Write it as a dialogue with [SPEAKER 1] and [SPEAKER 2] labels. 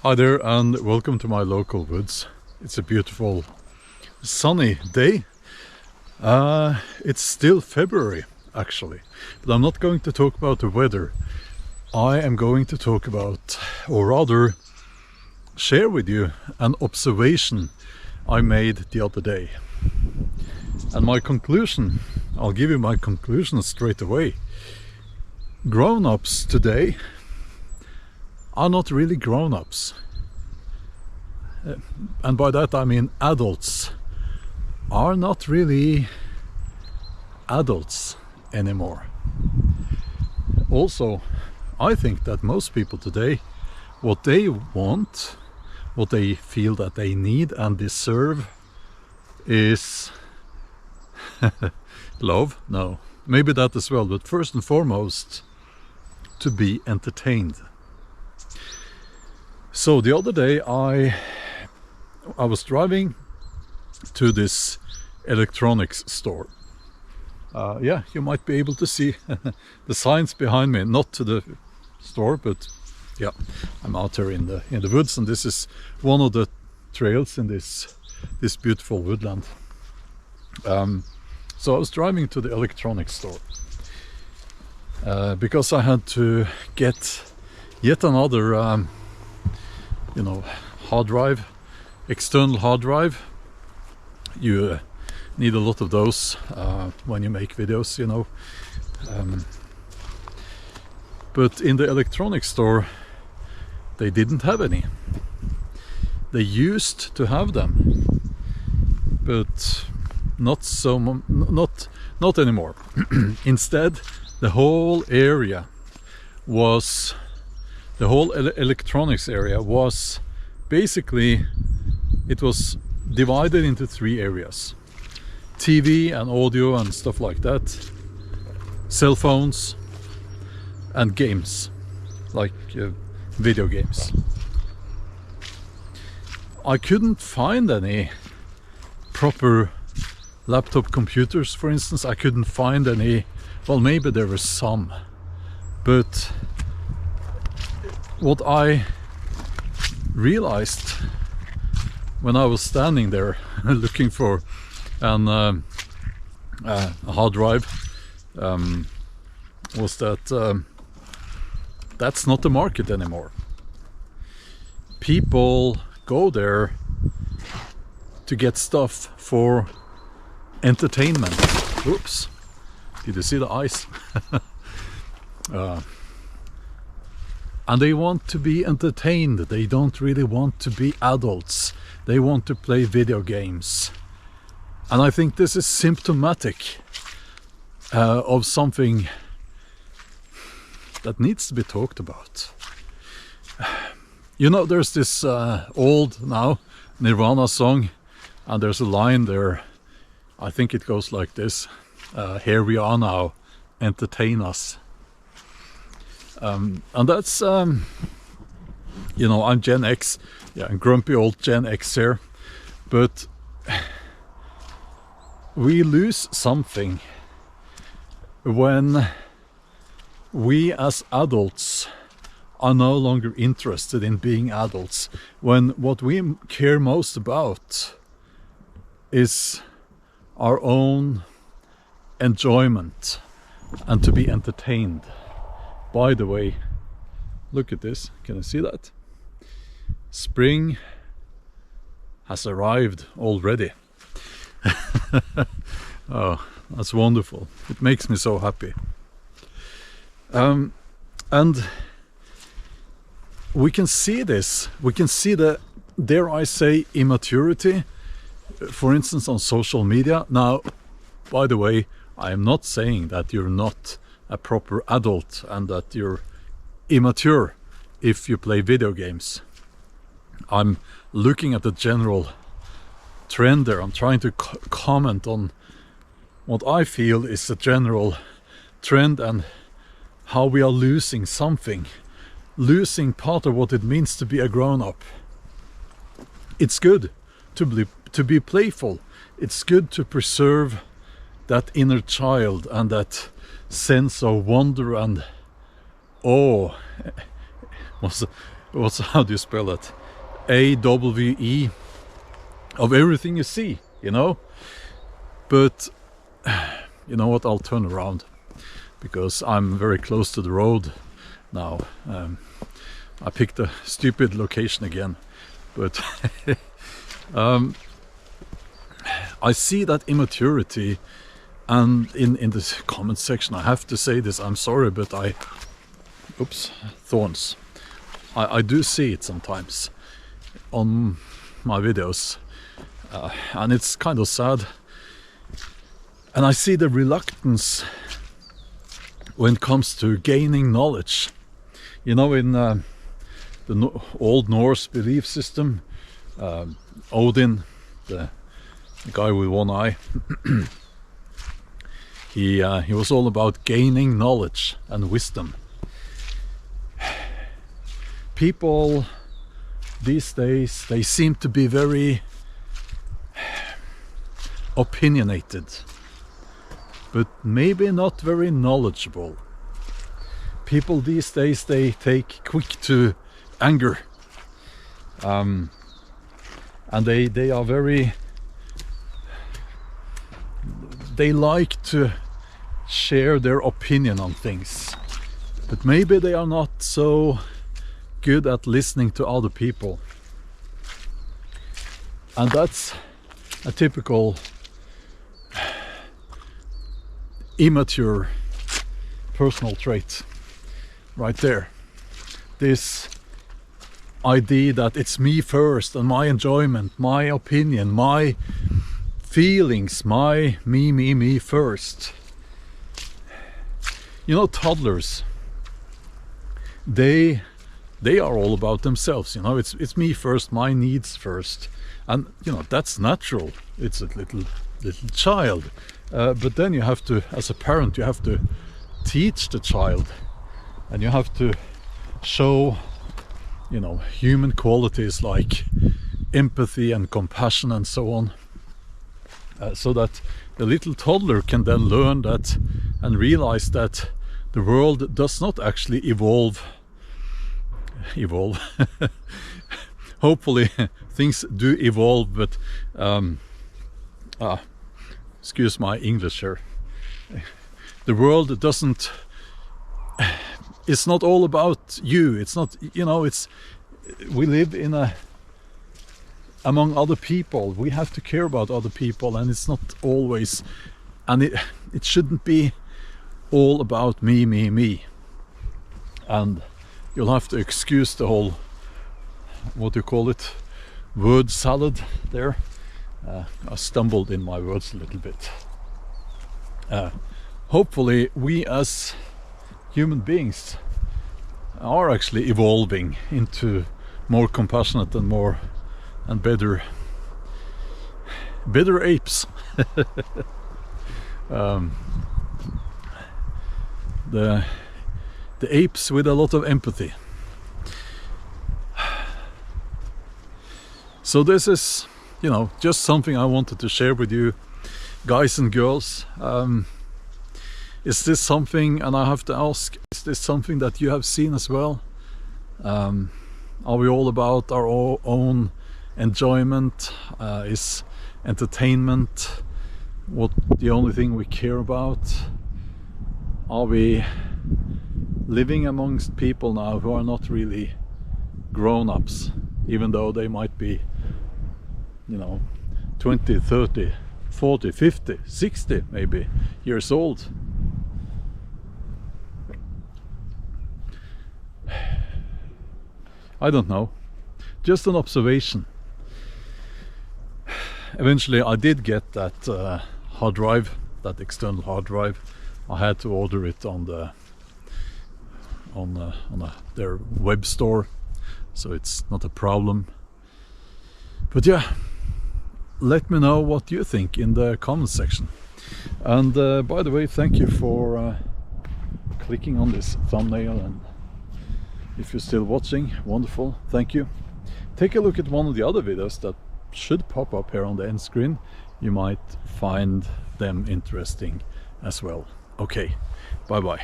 [SPEAKER 1] Hi there and welcome to my local woods. It's a beautiful sunny day. It's still February actually, but I'm not going to talk about the weather. I am going to talk about, or rather share with you, an observation I made the other day. And my conclusion, I'll give you my conclusion straight away. Grown-ups today are not really grown-ups. And by that I mean adults are not really adults anymore. Also, I think that most people today, what they want, what they feel that they need and deserve is love? No, maybe that as well, but first and foremost, to be entertained. So the other day I was driving to this electronics store. Yeah, you might be able to see the signs behind me, not to the store, but yeah, I'm out here in the woods, and this is one of the trails in this beautiful woodland. So I was driving to the electronics store because I had to get yet another hard drive, external hard drive. You need a lot of those when you make videos, you know. But in the electronics store they didn't have any. They used to have them, but not anymore. Instead, the whole electronics area was basically, it was divided into three areas: TV and audio and stuff like that, cell phones, and games, like video games. I couldn't find any proper laptop computers, for instance. I couldn't find any. Well, maybe there were some, but what I realized when I was standing there looking for a hard drive was that that's not the market anymore. People go there to get stuff for entertainment. Oops, did you see the ice? And they want to be entertained. They don't really want to be adults. They want to play video games. And I think this is symptomatic of something that needs to be talked about. You know, there's this old now Nirvana song, and there's a line there, I think it goes like this: here we are now, entertain us. And that's, you know, I'm Gen X, yeah, I'm grumpy old Gen X here, but we lose something when we as adults are no longer interested in being adults, when what we care most about is our own enjoyment and to be entertained. By the way, look at this. Can you see that? Spring has arrived already. Oh, that's wonderful. It makes me so happy. And we can see this. We can see the, dare I say, immaturity, for instance, on social media. Now, by the way, I am not saying that you're not a proper adult and that you're immature if you play video games. I'm looking at the general trend there. I'm trying to comment on what I feel is the general trend and how we are losing something, losing part of what it means to be a grown-up. It's good to be playful. It's good to preserve that inner child and that sense of wonder and awe. how do you spell it? AWE, of everything you see, you know. But you know what, I'll turn around because I'm very close to the road now. I picked a stupid location again, but I see that immaturity, and in the comment section I have to say this, I'm sorry, but thorns. I do see it sometimes on my videos, and it's kind of sad. And I see the reluctance when it comes to gaining knowledge. You know, in the Old Norse belief system, Odin, the guy with one eye, he was all about gaining knowledge and wisdom. People these days, they seem to be very opinionated, but maybe not very knowledgeable. People these days, they take quick to anger, and they are very, they like to share their opinion on things, but maybe they are not so good at listening to other people. And that's a typical immature personal trait right there. This idea that it's me first and my enjoyment, my opinion, my feelings, my me first. You know, toddlers, they are all about themselves, you know. It's me first, my needs first, and you know, that's natural. It's a little child, but then you have to, as a parent, you have to teach the child, and you have to show, you know, human qualities like empathy and compassion and so on, so that the little toddler can then learn that and realize that the world does not actually evolve. Hopefully things do evolve, but excuse my English here. The world doesn't, it's not all about you. It's not, you know, it's, we live in among other people. We have to care about other people, and it's not always, and it shouldn't be all about me. And you'll have to excuse the whole, what do you call it, word salad there. I stumbled in my words a little bit. Hopefully we as human beings are actually evolving into more compassionate and more and better apes. The apes with a lot of empathy. So this is, you know, just something I wanted to share with you, guys and girls. Is this something, and I have to ask, is this something that you have seen as well? Are we all about our own enjoyment? Is entertainment what the only thing we care about? Are we living amongst people now who are not really grown-ups, even though they might be, you know, 20, 30, 40, 50, 60 maybe years old? I don't know, just an observation. Eventually I did get that hard drive, that external hard drive. I had to order it on their web store, so it's not a problem. But yeah, let me know what you think in the comment section. And by the way, thank you for clicking on this thumbnail, and if you're still watching, wonderful, thank you. Take a look at one of the other videos that should pop up here on the end screen. You might find them interesting as well. Okay, bye bye.